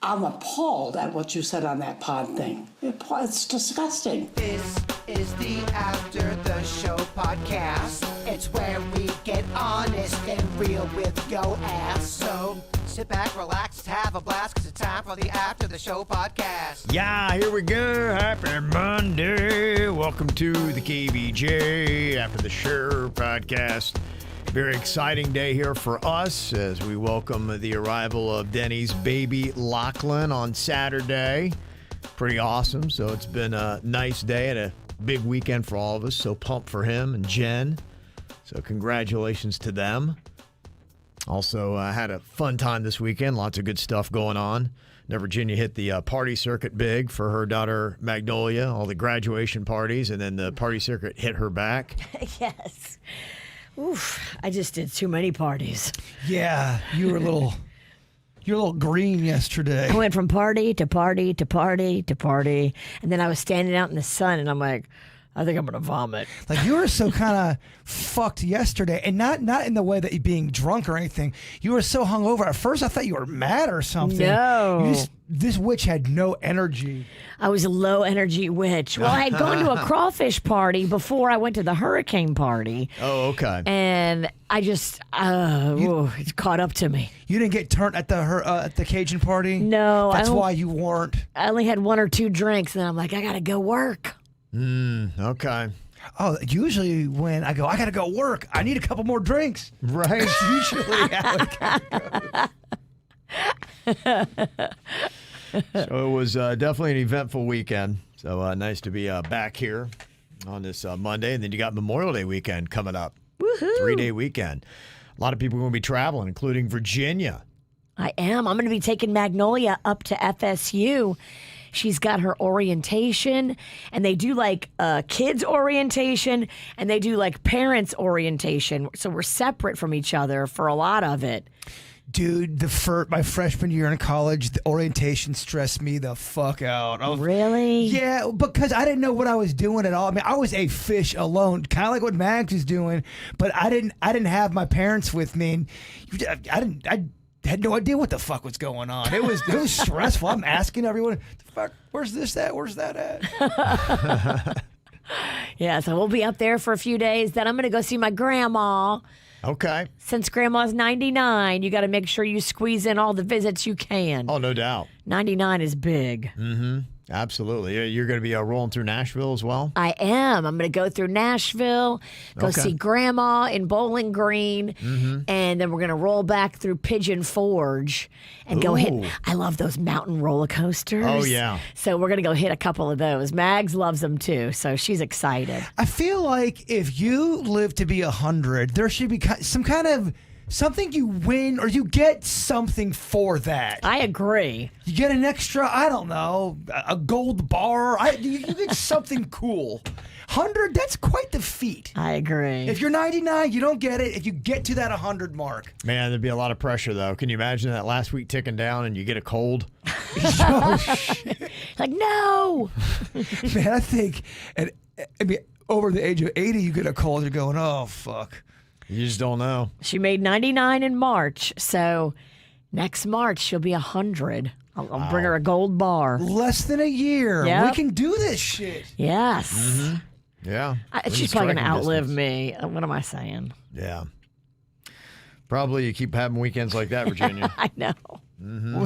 I'm appalled at what you said on that pod thing. It's disgusting. This is the After the Show podcast. It's where we get honest and real with yo ass. So sit back, relax, have a blast, cause it's time for the After the Show podcast. Yeah, here we go. Happy Monday. Welcome to the KVJ After the Show podcast. Very exciting day here for us as we welcome the arrival of Denny's baby Lachlan on Saturday. Pretty awesome. So it's been a nice day and a big weekend for all of us. So pumped for him and Jen. So congratulations to them. Also had a fun time this weekend. Lots of good stuff going on. Now Virginia hit the party circuit big for her daughter Magnolia. All the graduation parties, and then the party circuit hit her back. Yes. Oof, I just did too many parties. Yeah, you're a little green yesterday. I went from party to party to party to party, and then I was standing out in the sun, and I'm like, I think I'm going to vomit. Like, you were so kind of fucked yesterday, and not in the way that you're being drunk or anything. You were so hungover. At first, I thought you were mad or something. No. This witch had no energy. I was a low energy witch. Well, I had gone to a crawfish party before I went to the hurricane party. Oh, okay. And I just, it caught up to me. You didn't get turned at the Cajun party? No. That's why you weren't. I only had one or two drinks, and I'm like, I got to go work. Okay. Oh, usually when I got to go work, I need a couple more drinks. Right. Usually how it goes. So it was definitely an eventful weekend. So nice to be back here on this Monday. And then you got Memorial Day weekend coming up. Woohoo. 3-day weekend. A lot of people are going to be traveling, including Virginia. I am. I'm going to be taking Magnolia up to FSU. She's got her orientation, and they do like kids orientation, and they do like parents orientation. So we're separate from each other for a lot of it. Dude, my freshman year in college, the orientation stressed me the fuck out. Really? Yeah, because I didn't know what I was doing at all. I mean, I was a fish alone, kind of like what Max was doing, but I didn't have my parents with me, and I had no idea what the fuck was going on. It was stressful. I'm asking everyone, the fuck, where's this at? Where's that at? Yeah, so we'll be up there for a few days. Then I'm going to go see my grandma. Okay. Since grandma's 99, you got to make sure you squeeze in all the visits you can. Oh, no doubt. 99 is big. Mm-hmm. Absolutely. You're going to be rolling through Nashville as well? I am. I'm going to go through Nashville, go see Grandma in Bowling Green, and then we're going to roll back through Pigeon Forge and go hit. I love those mountain roller coasters. Oh, yeah. So we're going to go hit a couple of those. Mags loves them too, so she's excited. I feel like if you live to be 100, there should be some kind of something you win or you get something for that. I agree. You get an extra, I don't know, a gold bar. You get something cool. 100, that's quite the feat. I agree. If you're 99, you don't get it. If you get to that 100 mark. Man, there'd be a lot of pressure, though. Can you imagine that last week ticking down and you get a cold? Oh, shit. Like, no. Man, I think over the age of 80, you get a cold, you're going, oh, fuck. You just don't know. She made 99 in March, so next March she'll be 100. I'll bring her a gold bar. Less than a year. Yep. We can do this shit. Yes. Mm-hmm. Yeah. She's probably going to outlive me. What am I saying? Yeah. Probably you keep having weekends like that, Virginia. I know. Mm-hmm.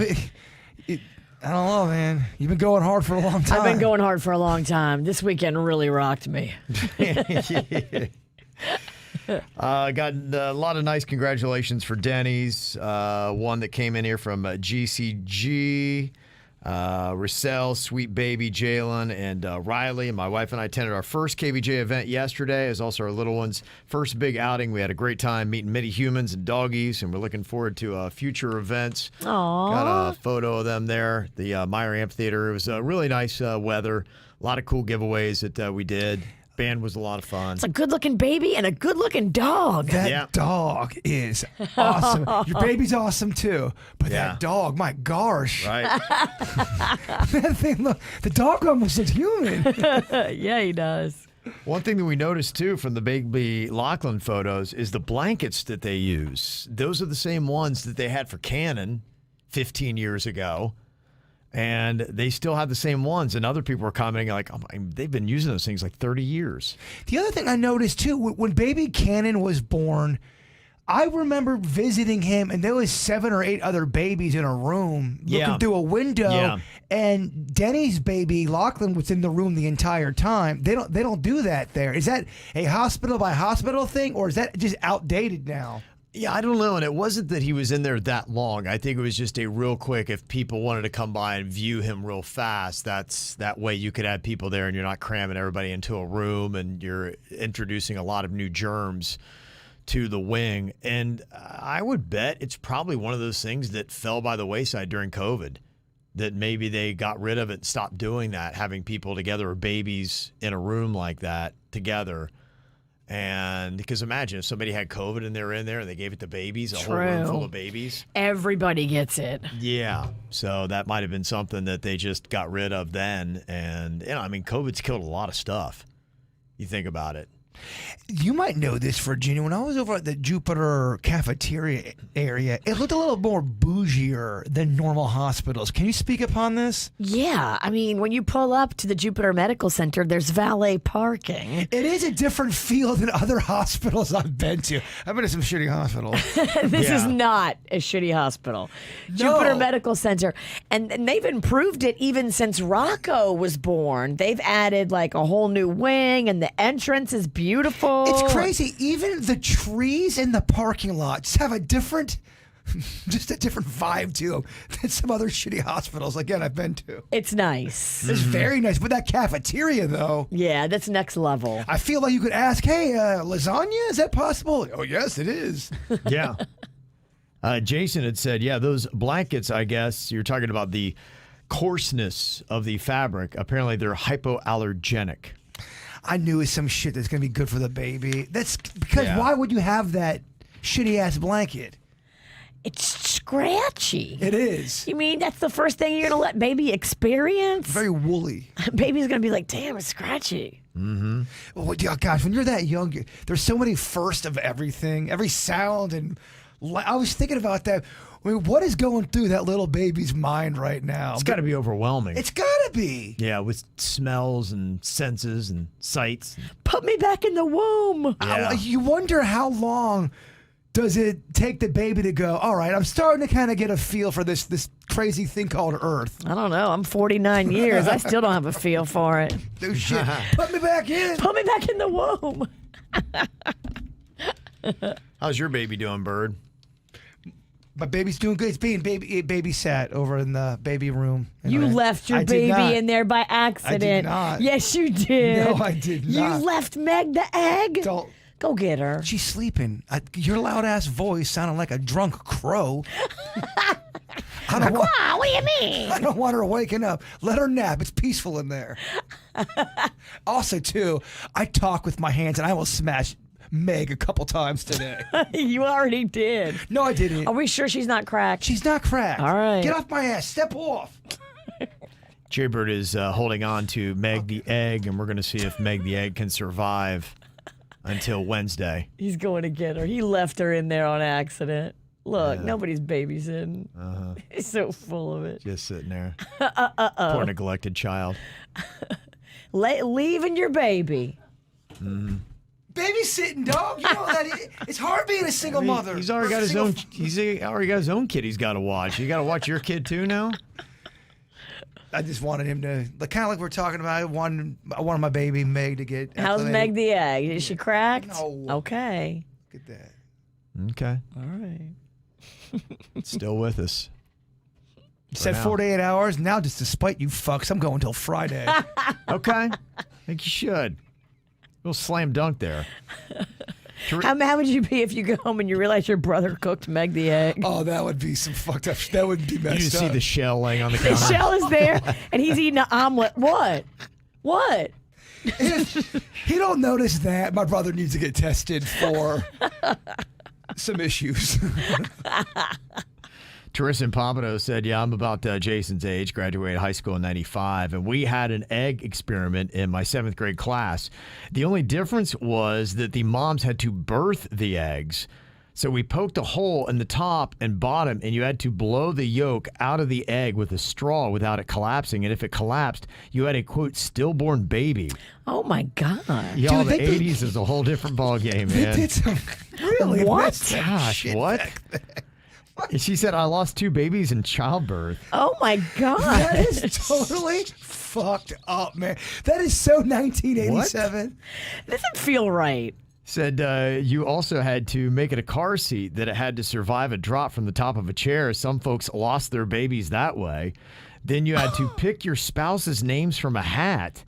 I don't know, man. You've been going hard for a long time. I've been going hard for a long time. This weekend really rocked me. Got a lot of nice congratulations for Denny's. One that came in here from GCG, Rossell, Sweet Baby, Jalen, and Riley. And my wife and I attended our first KVJ event yesterday. It was also our little one's first big outing. We had a great time meeting many humans and doggies, and we're looking forward to future events. Aww. Got a photo of them there, the Meyer Amphitheater. It was really nice weather. A lot of cool giveaways that we did. Band was a lot of fun. It's a good-looking baby and a good-looking dog. That dog is awesome. Your baby's awesome, too. But that dog, my gosh. Right. That thing, look, the dog almost looks human. Yeah, he does. One thing that we noticed, too, from the baby Lachlan photos is the blankets that they use. Those are the same ones that they had for Canon 15 years ago. And they still have the same ones. And other people are commenting like, oh, they've been using those things like 30 years. The other thing I noticed too, when baby Cannon was born, I remember visiting him, and there was 7 or 8 other babies in a room looking through a window. Yeah. And Denny's baby Lachlan was in the room the entire time. They don't do that there. Is that a hospital by hospital thing, or is that just outdated now? Yeah, I don't know. And it wasn't that he was in there that long. I think it was just a real quick, if people wanted to come by and view him real fast, that way you could have people there and you're not cramming everybody into a room and you're introducing a lot of new germs to the wing. And I would bet it's probably one of those things that fell by the wayside during COVID, that maybe they got rid of it and stopped doing that, having people together or babies in a room like that together. And because imagine if somebody had COVID and they were in there and they gave it to babies, a whole room full of babies. Everybody gets it. Yeah. So that might have been something that they just got rid of then. And, I mean, COVID's killed a lot of stuff. You think about it. You might know this, Virginia. When I was over at the Jupiter cafeteria area, it looked a little more bougier than normal hospitals. Can you speak upon this? Yeah. I mean, when you pull up to the Jupiter Medical Center, there's valet parking. It is a different feel than other hospitals I've been to. I've been to some shitty hospitals. This is not a shitty hospital. No. Jupiter Medical Center. And they've improved it even since Rocco was born. They've added like a whole new wing, and the entrance is beautiful. It's crazy. Even the trees in the parking lot just have a different vibe to them than some other shitty hospitals, again, I've been to. It's nice. It's very nice. But that cafeteria, though. Yeah, that's next level. I feel like you could ask, hey, lasagna, is that possible? Oh, yes, it is. Yeah. Jason had said, yeah, those blankets, I guess, you're talking about the coarseness of the fabric. Apparently, they're hypoallergenic. I knew it was some shit that's going to be good for the baby. That's because why would you have that shitty ass blanket? It's scratchy. It is. You mean that's the first thing you're going to let baby experience? Very woolly. Baby's going to be like, damn, it's scratchy. Mm-hmm. Oh, gosh, when you're that young, there's so many first of everything, every sound. And I was thinking about that. I mean, what is going through that little baby's mind right now? It's got to be overwhelming. It's got to be. Yeah, with smells and senses and sights. Put me back in the womb. Yeah. You wonder how long does it take the baby to go, all right, I'm starting to kind of get a feel for this crazy thing called Earth. I don't know. I'm 49 years. I still don't have a feel for it. No shit. Put me back in. Put me back in the womb. How's your baby doing, Bird? My baby's doing good. It's being babysat over in the baby room. You left your baby in there by accident. I did not. Yes, you did. No, I did not. You left Meg the egg? Don't. Go get her. She's sleeping. Your loud ass voice sounded like a drunk crow. What do you mean? I don't want her waking up. Let her nap. It's peaceful in there. Also, too, I talk with my hands, and I will smash Meg a couple times today. You already did. No, I didn't. Are we sure she's not cracked? She's not cracked. All right. Get off my ass. Step off. Jaybird is holding on to Meg the egg, and we're going to see if Meg the egg can survive until Wednesday. He's going to get her. He left her in there on accident. Look, nobody's babysitting. He's so full of it. Just sitting there. Poor neglected child. Leaving your baby. Mm-hmm. Babysitting, dog. You know that it's hard being a single mother. He's already got his own. He's already got his own kid. He's got to watch. You got to watch your kid too now. I just wanted him to, kind of like we're talking about. I wanted my baby Meg to get. How's Meg the egg? Is she cracked? No. Okay. Look at that. Okay. All right. Still with us. You said 48 hours. Now, just to spite you fucks, I'm going till Friday. Okay. I think you should. Little slam dunk there. How would you be if you go home and you realize your brother cooked Meg the egg? Oh, that would be some fucked up. That would be messed up. You just see the shell laying on the counter. The shell is there, and he's eating an omelet. What? If he don't notice that, my brother needs to get tested for some issues. Teresa in Pompano said, yeah, I'm about Jason's age, graduated high school in 95, and we had an egg experiment in my 7th grade class. The only difference was that the moms had to birth the eggs. So we poked a hole in the top and bottom, and you had to blow the yolk out of the egg with a straw without it collapsing. And if it collapsed, you had a, quote, stillborn baby. Oh, my God. Y'all, Dude, the 80s is a whole different ballgame, They man. did some really What? messed up Gosh, shit what? back then. And she said, I lost 2 babies in childbirth. Oh, my God. That is totally fucked up, man. That is so 1987. Doesn't feel right. Said you also had to make it a car seat that it had to survive a drop from the top of a chair. Some folks lost their babies that way. Then you had to pick your spouse's names from a hat.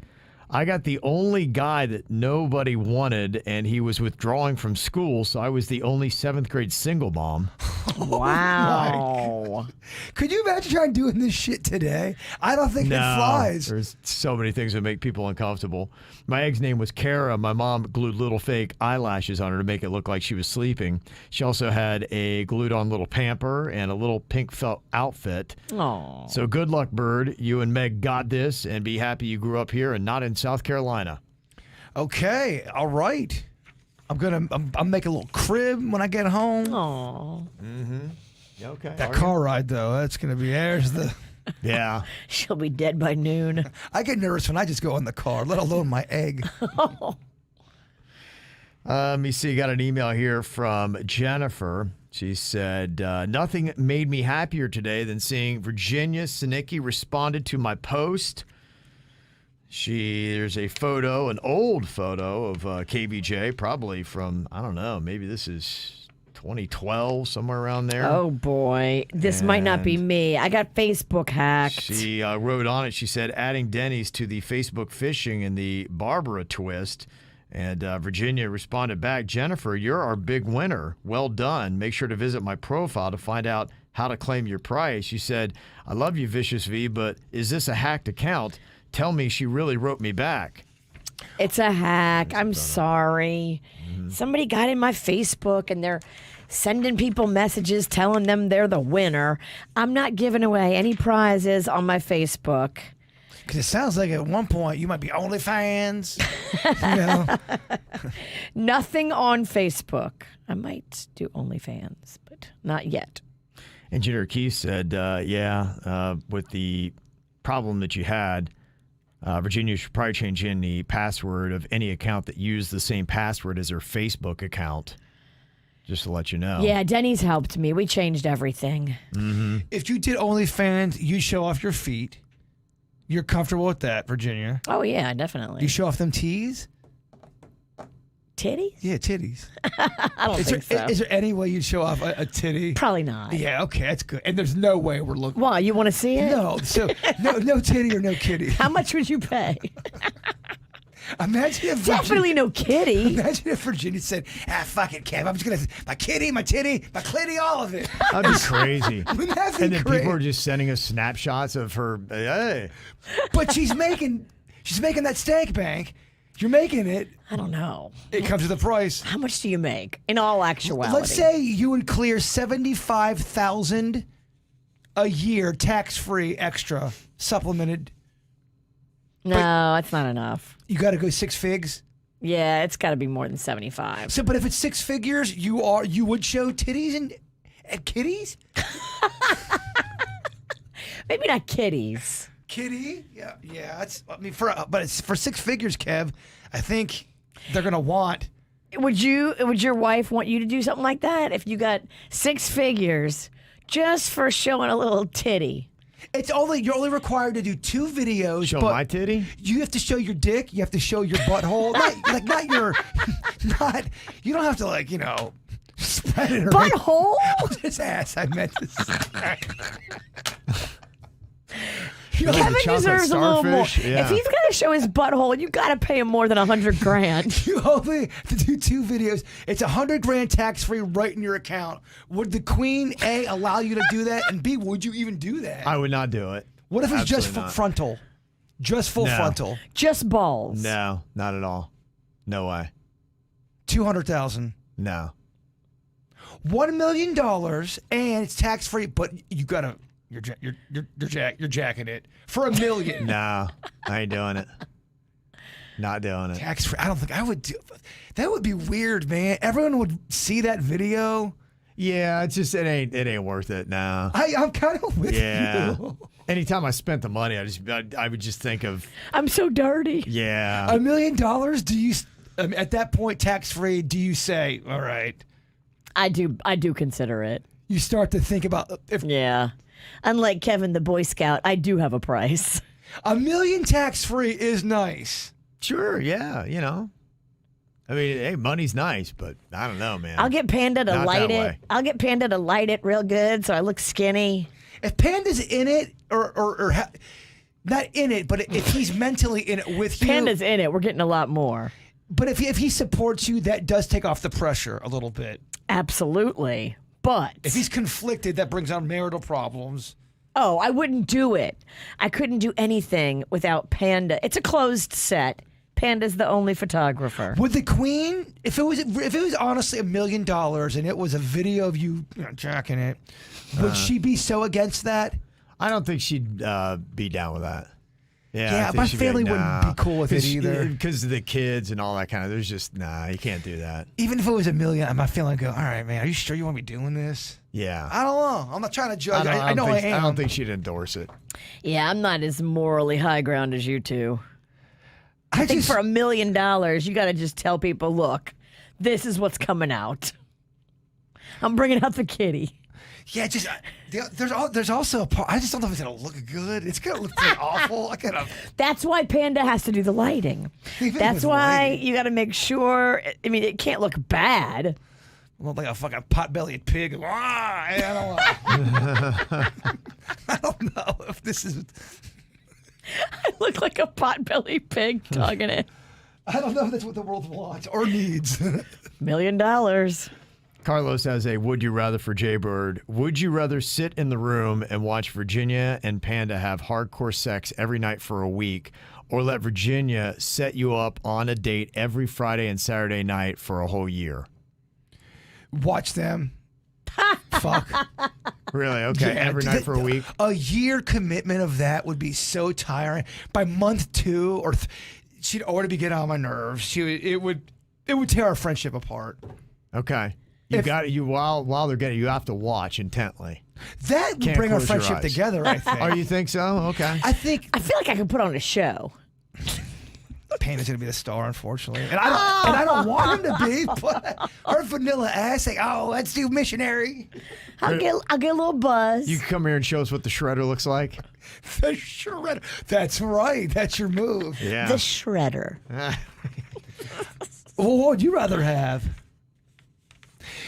I got the only guy that nobody wanted, and he was withdrawing from school, so I was the only 7th grade single mom. Wow. Could you imagine trying doing this shit today? I don't think it flies. There's so many things that make people uncomfortable. My egg's name was Kara. My mom glued little fake eyelashes on her to make it look like she was sleeping. She also had a glued-on little pamper and a little pink felt outfit. Oh. So good luck, Bird. You and Meg got this, and be happy you grew up here and not in South Carolina. Okay, all right. I'm making a little crib when I get home. Oh. Okay. That car ride though, that's gonna be there's the. Yeah. She'll be dead by noon. I get nervous when I just go in the car, let alone my egg. Let me see. Got an email here from Jennifer. She said, nothing made me happier today than seeing Virginia Sinicki responded to my post. There's a photo, an old photo of KVJ, probably from, I don't know, maybe this is 2012, somewhere around there. Oh, boy. This might not be me. I got Facebook hacked. She wrote on it, she said, adding Denny's to the Facebook phishing and the Barbara twist. And Virginia responded back, Jennifer, you're our big winner. Well done. Make sure to visit my profile to find out how to claim your prize. She said, I love you, Vicious V, but is this a hacked account? Tell me she really wrote me back. It's a hack. I'm sorry. Somebody got in my Facebook and they're sending people messages telling them they're the winner. I'm not giving away any prizes on my Facebook. Because it sounds like at one point you might be OnlyFans. You know? Nothing on Facebook. I might do OnlyFans, but not yet. Engineer Keith said, with the problem that you had, Virginia should probably change in the password of any account that used the same password as her Facebook account, just to let you know. Yeah, Denny's helped me. We changed everything. If you did OnlyFans, you show off your feet. You're comfortable with that, Virginia. Oh, yeah, definitely. You show off them tees? Titties? Yeah, titties. I don't think so. Is there any way you'd show off a titty? Probably not. Yeah, okay, that's good. And there's no way we're looking. Why? You want to see it? No, so no titty or no kitty. How much would you pay? Imagine if Definitely no kitty. Imagine if Virginia said, fuck it, Kev. I'm just going to, my kitty, my titty, my clitty, all of it. That'd be crazy. Wouldn't that be And then great? people are just sending us snapshots of her. Hey. But she's making that steak bank. You're making it. I don't know. It comes with a price. How much do you make in all actuality? Let's say you would clear $75,000 a year, tax-free, extra, supplemented. No, that's not enough. You got to go 6 figs. Yeah, it's got to be more than 75. So, but if it's 6 figures, you would show titties and kitties. Maybe not kitties. Kitty, yeah. But it's for 6 figures, Kev. I think they're gonna want. Would your wife want you to do something like that if you got 6 figures just for showing a little titty? You're only required to do 2 videos. Show but my titty? You have to show your dick. You have to show your butthole. You don't have to spread it around. Butthole? His ass. I meant to say. Kevin deserves a little more. Yeah. If he's got to show his butthole, you got to pay him more than $100,000. You only have to do 2 videos. It's $100,000 tax free right in your account. Would the Queen A allow you to do that? And B, would you even do that? I would not do it. What if it's just Absolutely not. frontal? Just full No. frontal. Just balls. No, not at all. No way. 200,000. No. $1 million, and it's tax free, but you gotta you're jacking it for $1 million. No, I ain't doing it. Not doing it. Tax free. I don't think I would do. That would be weird, man. Everyone would see that video. Yeah, it's just it ain't worth it now. I'm kind of with you. Anytime I spent the money, I would just think of I'm so dirty. yeah. $1 million? Do you at that point tax free? Do you say, all right? I do consider it. You start to think about if Yeah. Unlike Kevin the Boy Scout, I do have a price. $1 million tax free is nice. Sure, yeah, I mean, hey, money's nice, but I don't know, man. I'll get Panda to Not light that it. way. I'll get Panda to light it real good so I look skinny. If Panda's in it, or not in it, but if he's mentally in it with you, Panda's in it. We're getting a lot more. But if he supports you, that does take off the pressure a little bit. Absolutely. But If he's conflicted, that brings on marital problems. oh, I wouldn't do it. I couldn't do anything without Panda. It's a closed set. Panda's the only photographer. Would the Queen, if it was honestly $1 million and it was a video of you jacking it, would she be so against that? I don't think she'd be down with that. Yeah, Yeah, I think my she'd be family like, wouldn't be cool with it either. Because of the kids and all that kind of. There's just you can't do that. Even if it was $1 million, my family would go, all right, man, are you sure you want me doing this? Yeah, I don't know. I'm not trying to judge. I know I am. I don't think she'd endorse it. Yeah, I'm not as morally high ground as you two. I think just, for $1 million, you got to just tell people, look, this is what's coming out. I'm bringing out the kitty. yeah, just there's also a part. I just don't know if it's gonna look good. It's gonna look pretty awful. That's why Panda has to do the lighting. Even That's with why lighting. you got to make sure. I mean, it can't look bad. Look like a fucking pot-bellied pig. I don't know. I don't know if this is. I look like a pot-bellied pig dogging it. I don't know if that's what the world wants or needs. $1 million. Carlos has a would you rather for Jaybird. Would you rather sit in the room and watch Virginia and Panda have hardcore sex every night for a week, or let Virginia set you up on a date every Friday and Saturday night for a whole year? Watch them. Fuck. Really? Okay, Yeah, every night for a week? A year commitment of that would be so tiring. By month 2 or she'd already be getting on my nerves. It would tear our friendship apart. Okay. While they're getting you have to watch intently. That would Can't bring our close your friendship eyes. together, I think. Oh, you think so? Okay. I think I feel like I could put on a show. Panda's gonna be the star, unfortunately, and I don't want him to be. But our vanilla ass, like, oh, let's do missionary. I'll get a little buzz. You can come here and show us what the shredder looks like. The shredder. That's right. That's your move. Yeah. The shredder. Well, what would you rather have?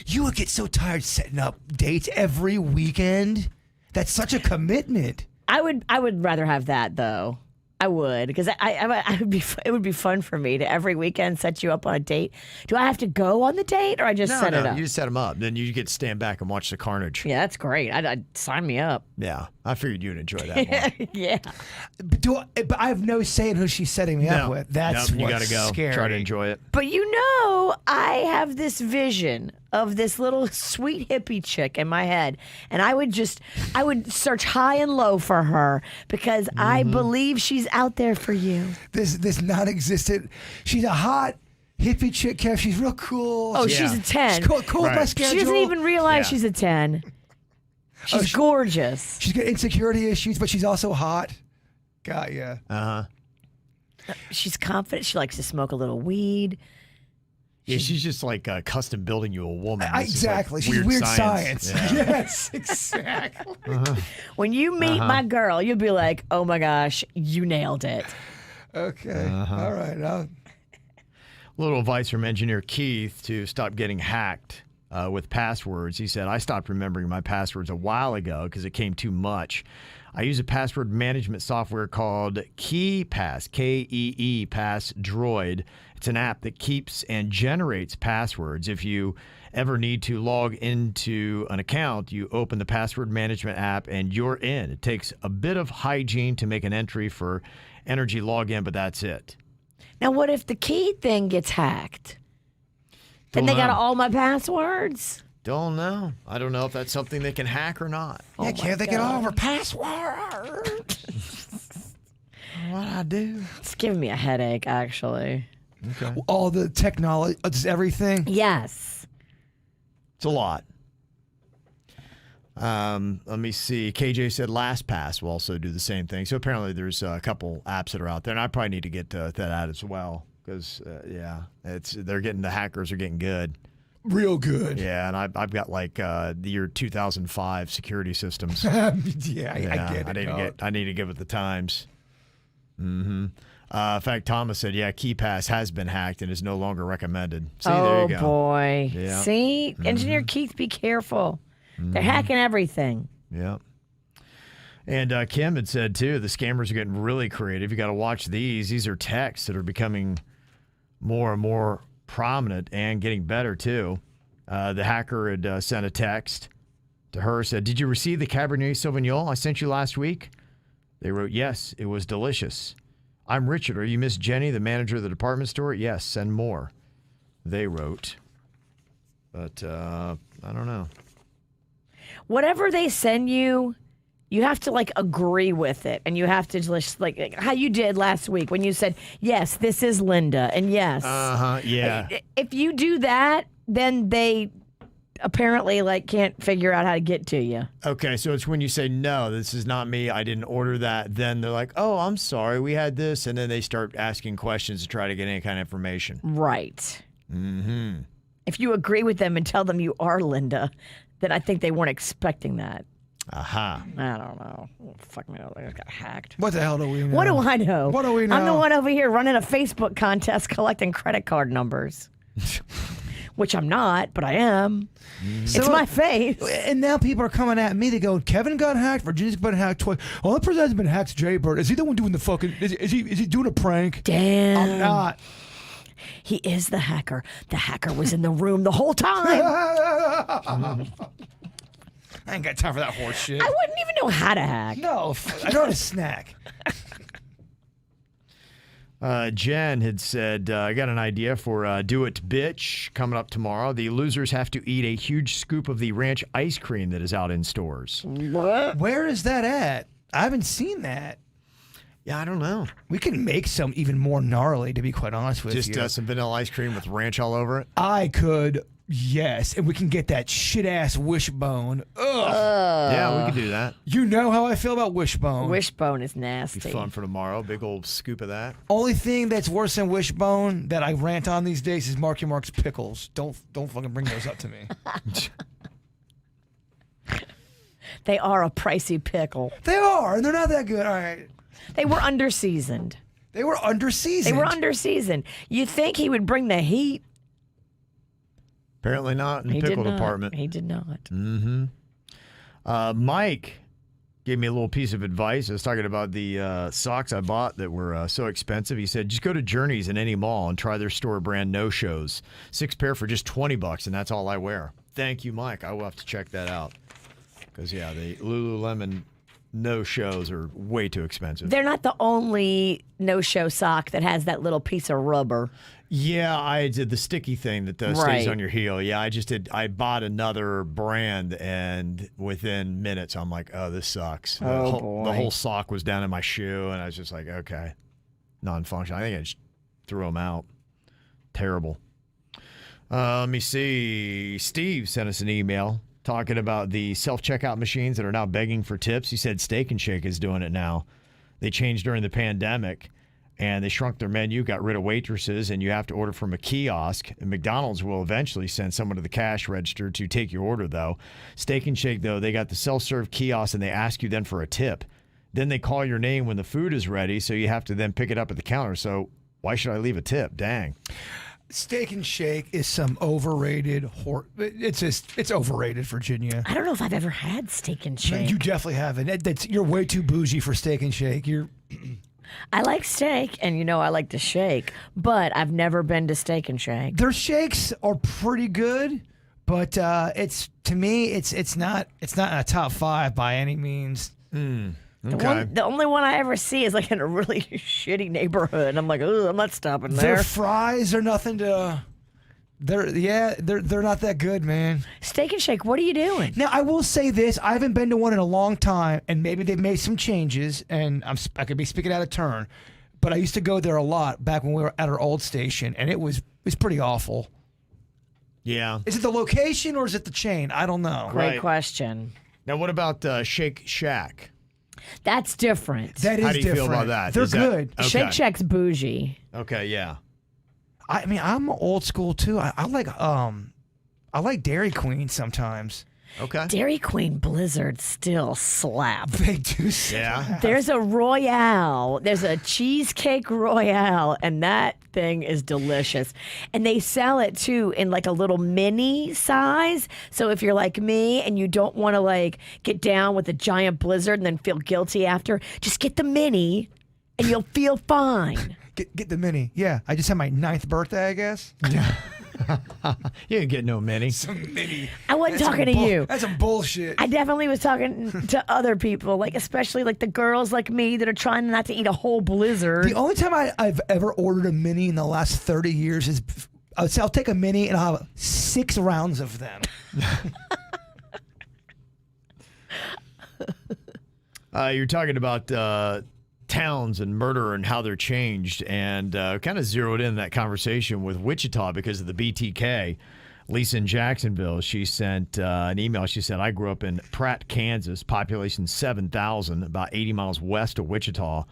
You would get so tired setting up dates every weekend. That's such a commitment. I would rather have that though. I would, because I would be. It would be fun for me to every weekend set you up on a date. Do I have to go on the date, or I just set it up? You just set them up. Then you get to stand back and watch the carnage. Yeah, that's great. I'd sign me up. Yeah, I figured you'd enjoy that more. Yeah. But I have no say in who she's setting me up with. That's you what's gotta go. scary. Try to enjoy it. But I have this vision of this little sweet hippie chick in my head. And I would search high and low for her because I believe she's out there for you. This non-existent. She's a hot hippie chick, Kev. She's real cool. Oh, Yeah. she's a 10. She's cool with my Right. schedule. She doesn't even realize Yeah. she's a 10. She's gorgeous. She's got insecurity issues, but she's also hot. Got ya. She's confident. She likes to smoke a little weed. Yeah, she's just like custom building you a woman. This is like Exactly. She's weird science. Yeah. Yes, exactly. When you meet my girl, you'll be like, oh my gosh, you nailed it. Okay. All right. Little advice from engineer Keith to stop getting hacked with passwords. He said, I stopped remembering my passwords a while ago because it came too much. I use a password management software called KeePass, K-E-E Pass Droid. It's an app that keeps and generates passwords. If you ever need to log into an account, you open the password management app and you're in. It takes a bit of hygiene to make an entry for Energy login, but that's it. Now, what if the key thing gets hacked? Then Don't they got know. all my passwords? Don't know. I don't know if that's something they can hack or not. Yeah, can't they get all of her password? what I do. It's giving me a headache, actually. Okay. All the technology, just everything. Yes. It's a lot. Let me see. KJ said LastPass will also do the same thing. So apparently there's a couple apps that are out there, and I probably need to get that out as well because the hackers are getting good. Real good. Yeah, and I've got like the year 2005 security systems. I get it. I need to give it the times. Mm-hmm. In fact, Thomas said, yeah, KeyPass has been hacked and is no longer recommended. See, there you go. Oh, boy. Yeah. See? Engineer Keith, be careful. They're hacking everything. Yeah. And Kim had said, too, the scammers are getting really creative. You got to watch these. These are texts that are becoming more and more prominent and getting better, too. The hacker had sent a text to her, said, did you receive the Cabernet Sauvignon I sent you last week? They wrote, yes, it was delicious. I'm Richard. Are you Miss Jenny, the manager of the department store? Yes, send more. They wrote. But I don't know. Whatever they send you, you have to like agree with it, and you have to just like how you did last week when you said, yes, this is Linda, and yes. Yeah. If you do that, then they apparently like can't figure out how to get to you. Okay, so it's when you say, no, this is not me, I didn't order that, then they're like, oh, I'm sorry, we had this, and then they start asking questions to try to get any kind of information. Right. Mm-hmm. If you agree with them and tell them you are Linda, then I think they weren't expecting that. Aha. I don't know. Oh, fuck me, I got hacked. What the hell do we know? What do I know? What do we know? I'm the one over here running a Facebook contest collecting credit card numbers. Which I'm not, but I am. It's my face. And now people are coming at me. They go, Kevin got hacked, Virginia's been hacked twice. Oh, that person hasn't been hacked, Jaybird. Is he the one doing the fucking, is he doing a prank? Damn. I'm not. He is the hacker. The hacker was in the room the whole time. I ain't got time for that horse shit. I wouldn't even know how to hack. No, I know how to snack. Jen had said, I got an idea for Do It Bitch coming up tomorrow. The losers have to eat a huge scoop of the ranch ice cream that is out in stores. What? Where is that at? I haven't seen that. Yeah, I don't know. We can make some even more gnarly, to be quite honest with you. Just some vanilla ice cream with ranch all over it? I could, yes. And we can get that shit-ass wishbone. Ugh. Yeah, we could do that. You know how I feel about wishbone. Wishbone is nasty. Be fun for tomorrow. Big old scoop of that. Only thing that's worse than wishbone that I rant on these days is Marky Mark's pickles. Don't fucking bring those up to me. They are a pricey pickle. They are, and they're not that good. All right. They were underseasoned. They were underseasoned. They were underseasoned. You think he would bring the heat? Apparently not in the He pickle did not. department. He did not. Mm-hmm. Mike gave me a little piece of advice. I was talking about the socks I bought that were so expensive. He said, just go to Journeys in any mall and try their store brand no-shows. 6 pair for just $20, and that's all I wear. Thank you, Mike. I will have to check that out. Because, yeah, the Lululemon no-shows are way too expensive. They're not the only no-show sock that has that little piece of rubber. Yeah, I did the sticky thing that stays Right. on your heel. Yeah, I bought another brand, and within minutes, I'm like, oh, this sucks. The whole sock was down in my shoe, and I was just like, okay, non-functional. I think I just threw them out. Terrible. Let me see. Steve sent us an email talking about the self-checkout machines that are now begging for tips. He said Steak and Shake is doing it now. They changed during the pandemic, and they shrunk their menu, got rid of waitresses, and you have to order from a kiosk. And McDonald's will eventually send someone to the cash register to take your order, though. Steak and Shake, though, they got the self-serve kiosk, and they ask you then for a tip. Then they call your name when the food is ready, so you have to then pick it up at the counter. So why should I leave a tip? Dang. Steak and Shake is some overrated it's overrated, Virginia. I don't know if I've ever had Steak and Shake. You definitely haven't. You're way too bougie for Steak and Shake. I like steak, and I like to shake, but I've never been to Steak and Shake. Their shakes are pretty good, but it's not in a top 5 by any means. Okay. The only one I ever see is like in a really shitty neighborhood. I'm like, oh, I'm not stopping there. Their fries are nothing to They're not that good, man. Steak and Shake, what are you doing? Now, I will say this. I haven't been to one in a long time, and maybe they've made some changes, and I could be speaking out of turn, but I used to go there a lot back when we were at our old station, and it was pretty awful. Yeah. Is it the location or is it the chain? I don't know. Great Right. question. Now, what about Shake Shack? That's different. That is How do you different. feel about that? They're Is that- good. Okay. Shake Shack's bougie. Okay, yeah. I mean, I'm old school too. I like Dairy Queen sometimes. Okay. Dairy Queen Blizzard still slap. They do. Yeah. There's a Royale. There's a cheesecake Royale, and that thing is delicious. And they sell it too in like a little mini size. So if you're like me and you don't want to like get down with a giant Blizzard and then feel guilty after, just get the mini and you'll feel fine. Get the mini. Yeah, I just had my 9th birthday, I guess. You didn't get no mini. Some mini. I wasn't talking to you. That's some bullshit. I definitely was talking to other people, like especially like the girls like me that are trying not to eat a whole Blizzard. The only time I've ever ordered a mini in the last 30 years is I would say I'll take a mini and I'll have 6 rounds of them. You're talking about towns and murder and how they're changed, and kind of zeroed in that conversation with Wichita because of the BTK. Lisa in Jacksonville, she sent an email. She said, I grew up in Pratt, Kansas, population 7,000, about 80 miles west of Wichita.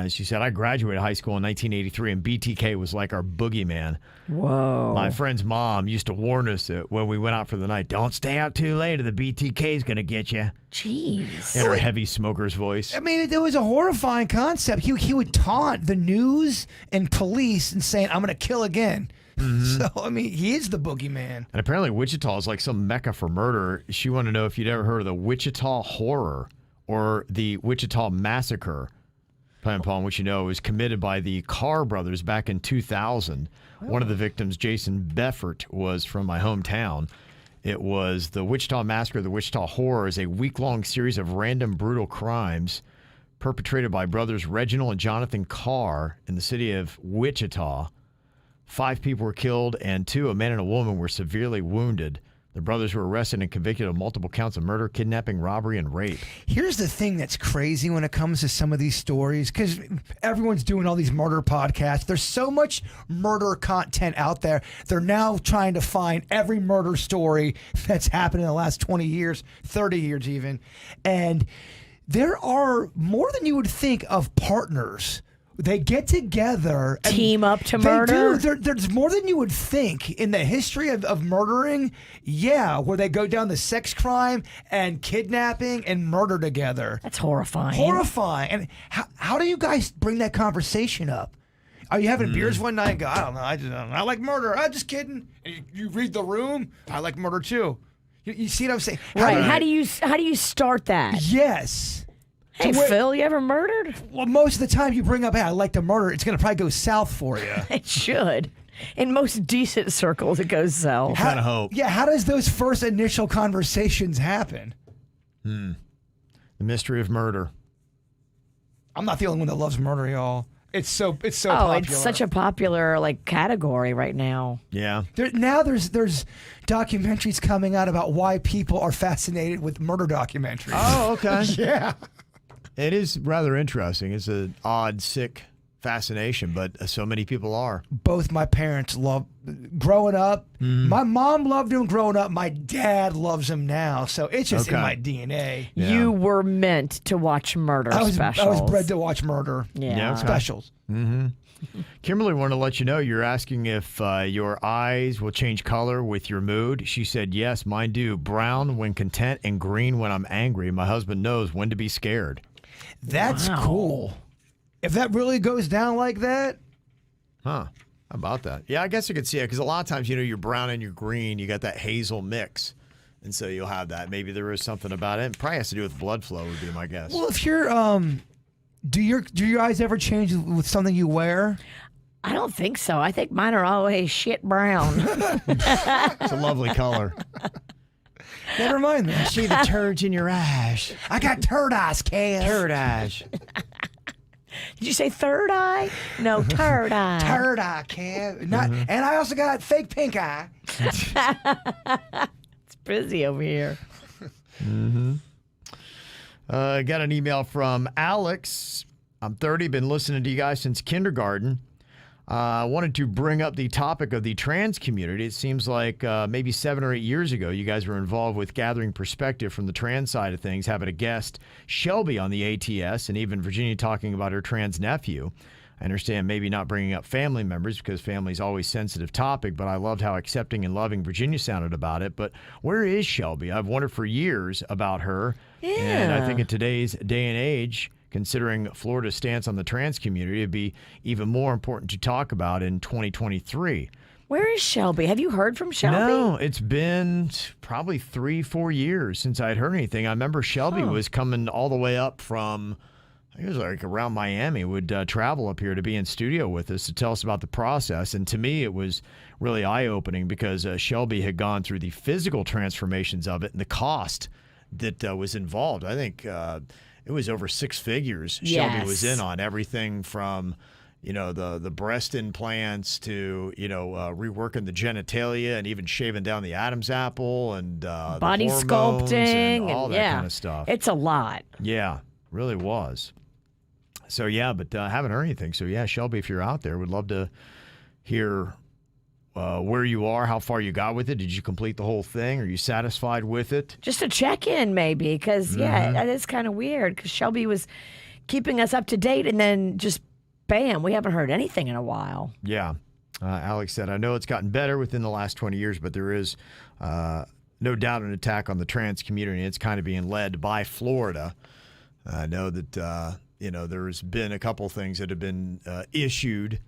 She said, I graduated high school in 1983, and BTK was like our boogeyman. Whoa. My friend's mom used to warn us that when we went out for the night, don't stay out too late or the BTK's going to get you. Jeez. In her heavy smoker's voice. I mean, it was a horrifying concept. He would taunt the news and police and saying, I'm going to kill again. So, I mean, he is the boogeyman. And apparently Wichita is like some mecca for murder. She wanted to know if you'd ever heard of the Wichita Horror or the Wichita Massacre. Depending upon what you know, was committed by the Carr brothers back in 2000. One of the victims, Jason Beffert, was from my hometown. It was the Wichita Massacre, the Wichita Horror, is a week-long series of random brutal crimes perpetrated by brothers Reginald and Jonathan Carr in the city of Wichita. 5 people were killed, and 2, a man and a woman, were severely wounded. The brothers were arrested and convicted of multiple counts of murder, kidnapping, robbery, and rape. Here's the thing that's crazy when it comes to some of these stories, because everyone's doing all these murder podcasts. There's so much murder content out there. They're now trying to find every murder story that's happened in the last 20 years, 30 years even. And there are more than you would think of partners. They get together. And Team up to they murder? do. There's more than you would think in the history of murdering. Yeah, where they go down the sex crime and kidnapping and murder together. That's horrifying. Horrifying. And how do you guys bring that conversation up? Are you having beers one night and go, I don't know, I like murder. I'm just kidding. And you read the room. I like murder too. You see what I'm saying? Right. How do you start that? Yes. Hey, So Phil, you ever murdered? Well, most of the time you bring up, hey, I like to murder, it's going to probably go south for you. It should. In most decent circles, it goes south. Kind of hope. Yeah, how does those first initial conversations happen? The mystery of murder. I'm not the only one that loves murder, y'all. It's so Oh, popular. it's such a popular like category right now. Yeah. Now there's documentaries coming out about why people are fascinated with murder documentaries. Oh, okay. Yeah. It is rather interesting. It's an odd, sick fascination, but so many people are. Both my parents love growing up. My mom loved him growing up. My dad loves him now. So it's just in Okay. my DNA. Yeah. You were meant to watch murder specials. I was bred to watch murder Yeah. okay. specials. Kimberly wanted to let you know you're asking if your eyes will change color with your mood. She said, yes, mine do. Brown when content and green when I'm angry. My husband knows when to be scared. That's Wow. cool. If that really goes down like that, Huh. How about that? Yeah, I guess I could see it because a lot of times, you're brown and you're green. You got that hazel mix. And so you'll have that. Maybe there is something about it. It probably has to do with blood flow would be my guess. well, if you're do your eyes ever change with something you wear? I don't think so. I think mine are always shit brown. It's a lovely color. Never mind that. See the turds in your eyes. I got turd eyes, Cass. Turd eyes. Did you say third eye? No, third eye. Third eye, Kev. Not, and I also got fake pink eye. It's busy over here. Got an email from Alex. I'm 30, been listening to you guys since kindergarten. I wanted to bring up the topic of the trans community. It seems like maybe 7 or 8 years ago, you guys were involved with gathering perspective from the trans side of things, having a guest, Shelby, on the ATS, and even Virginia talking about her trans nephew. I understand maybe not bringing up family members because family is always a sensitive topic, but I loved how accepting and loving Virginia sounded about it. But where is Shelby? I've wondered for years about her. Yeah. And I think in today's day and age, considering Florida's stance on the trans community, it'd be even more important to talk about in 2023. Where is Shelby? Have you heard from Shelby? No, it's been probably 3-4 years since I'd heard anything. I remember Shelby was coming all the way up from, I think it was like around Miami, would travel up here to be in studio with us to tell us about the process. And to me, it was really eye-opening because Shelby had gone through the physical transformations of it and the cost that was involved. I think it was over 6 figures Shelby was in on, everything from, the breast implants to, reworking the genitalia and even shaving down the Adam's apple and body the hormones sculpting and all that kind of stuff. It's a lot. Yeah, really was. So, yeah, but I haven't heard anything. So, yeah, Shelby, if you're out there, would love to hear where you are, how far you got with it. Did you complete the whole thing? Are you satisfied with it? Just a check-in, maybe, because, that is kind of weird, because Shelby was keeping us up to date, and then just, bam, we haven't heard anything in a while. Yeah. Alex said, I know it's gotten better within the last 20 years, but there is no doubt an attack on the trans community. It's kind of being led by Florida. I know that, there's been a couple things that have been issued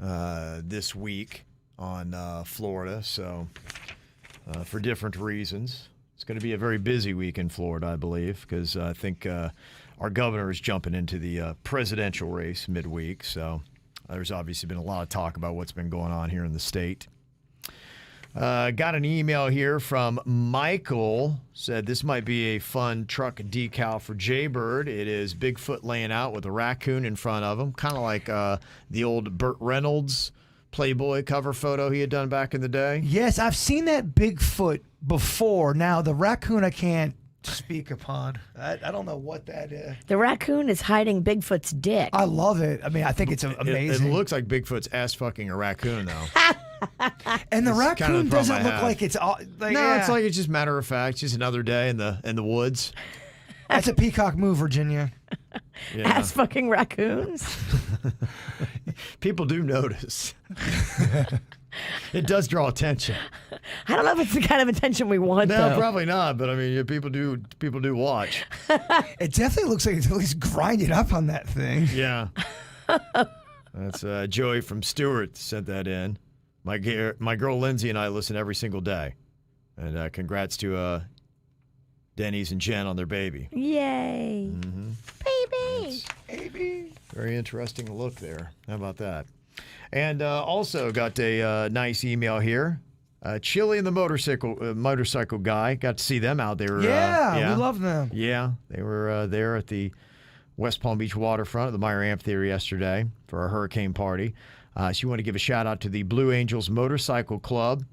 this week on Florida, so for different reasons. It's going to be a very busy week in Florida, I believe, because I think our governor is jumping into the presidential race midweek, so there's obviously been a lot of talk about what's been going on here in the state. Got an email here from Michael. Said this might be a fun truck decal for Jaybird. It is Bigfoot laying out with a raccoon in front of him, kind of like the old Burt Reynolds Playboy cover photo he had done back in the day. Yes, I've seen that Bigfoot before. Now, the raccoon I can't speak upon. I don't know what that is. The raccoon is hiding Bigfoot's dick. I love it. I mean, I think it's amazing. It looks like Bigfoot's ass fucking a raccoon, though. And the raccoon kind of the doesn't problem I look have. like it's all. Like, No, it's like it's just matter of fact. It's just another day in the woods. That's a peacock move, Virginia. Yeah. Ass fucking raccoons. People do notice. It does draw attention. I don't know if it's the kind of attention we want, No, though. probably not. But I mean, yeah, people do watch. It definitely looks like it's at least grinding up on that thing. Yeah. That's Joey from Stewart sent that in. My girl Lindsay and I listen every single day. And congrats to Denny's and Jen on their baby. Yay. Mm-hmm. Baby. Baby. Very interesting look there. How about that? And also got a nice email here. Chili and the motorcycle guy. Got to see them out there. Yeah, we love them. Yeah, they were there at the West Palm Beach waterfront at the Meyer Amphitheater yesterday for our hurricane party. So you want to give a shout out to the Blue Angels Motorcycle Club.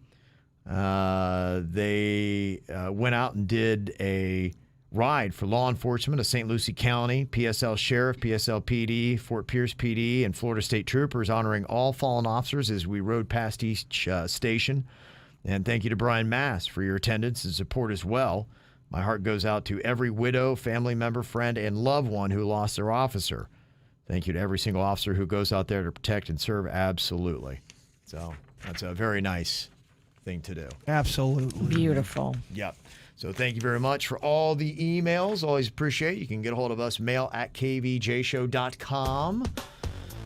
They went out and did a ride for law enforcement of St. Lucie County, PSL Sheriff, PSL PD, Fort Pierce PD, and Florida State Troopers, honoring all fallen officers as we rode past each station. And thank you to Brian Mass for your attendance and support as well. My heart goes out to every widow, family member, friend, and loved one who lost their officer. Thank you to every single officer who goes out there to protect and serve. Absolutely. So that's a very nice thing to do. Absolutely. Beautiful. Yep. So thank you very much for all the emails. Always appreciate it. You can get a hold of us, mail@kvjshow.com.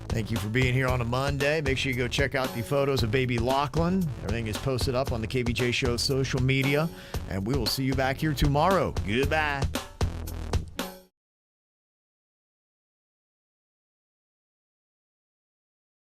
Thank you for being here on a Monday. Make sure you go check out the photos of baby Lachlan. Everything is posted up on the KVJ Show social media. And we will see you back here tomorrow. Goodbye.